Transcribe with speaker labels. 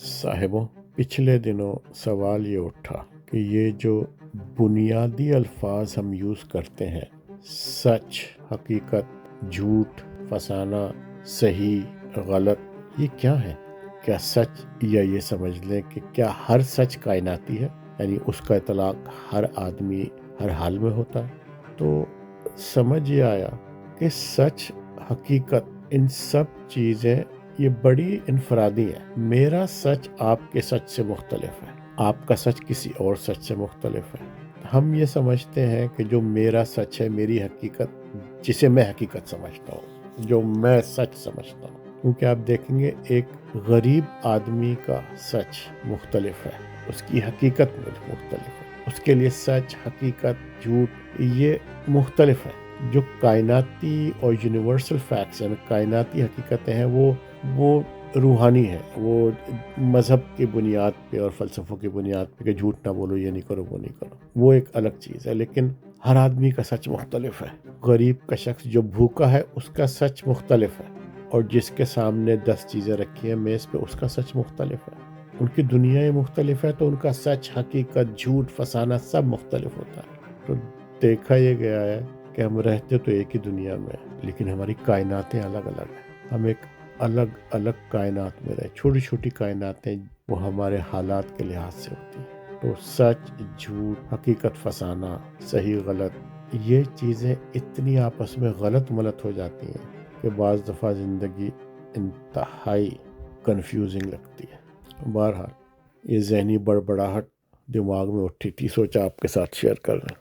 Speaker 1: साहिबों, पिछले दिनों सवाल ये उठा कि ये जो बुनियादी अल्फाज हम यूज़ करते हैं, सच, हकीकत, झूठ, फसाना, सही, गलत, ये क्या है? क्या सच, या ये समझ लें कि क्या हर सच कायनाती है, यानी उसका इतलाक हर आदमी हर हाल में होता है? तो समझ ये आया कि सच, हकीकत, इन सब चीज़ें ये बड़ी इनफरादी है। मेरा सच आपके सच से मुख्तलिफ है, आपका सच किसी और सच से मुख्तलिफ है। हम ये समझते हैं कि जो मेरा सच है, मेरी हकीकत, जिसे मैं हकीकत समझता हूँ, जो मैं सच समझता हूँ, क्योंकि आप देखेंगे एक गरीब आदमी का सच मुख्तलिफ है, उसकी हकीकत मुख्तलिफ है, उसके लिए सच, हकीकत, झूठ ये मुख्तलिफ है। जो कायनाती और यूनिवर्सल फैक्ट्स हैं, कायनाती हकीकतें हैं, वो रूहानी है, वो मज़हब की बुनियाद पे और फ़लसफ़ों की बुनियाद पे कि झूठ ना बोलो, ये नहीं करो, वो नहीं करो, वो एक अलग चीज़ है। लेकिन हर आदमी का सच मुख्तलिफ है। गरीब का शख्स जो भूखा है, उसका सच मुख्तलिफ है, और जिसके सामने 10 चीज़ें रखी हैं मेज़ पे, उसका सच मुख्तलिफ है। उनकी दुनिया ही मुख्तलिफ है, तो उनका सच, हकीकत, झूठ, फसाना सब मुख्तलिफ होता है। तो देखा ये गया है कि हम रहते तो एक ही दुनिया में, लेकिन हमारी कायनातें अलग अलग हैं। हम एक अलग अलग कायनात में रहे, छोटी छोटी कायनातें, वो हमारे हालात के लिहाज से होती हैं। तो सच, झूठ, हकीकत, फसाना, सही, गलत, ये चीज़ें इतनी आपस में गलत मलत हो जाती हैं कि बाज़ दफ़ा ज़िंदगी इंतहाई कंफ्यूजिंग लगती है। बहरहाल, ये ज़हनी बड़बड़ाहट दिमाग में उठी थी, सोचा आपके साथ शेयर कर लें।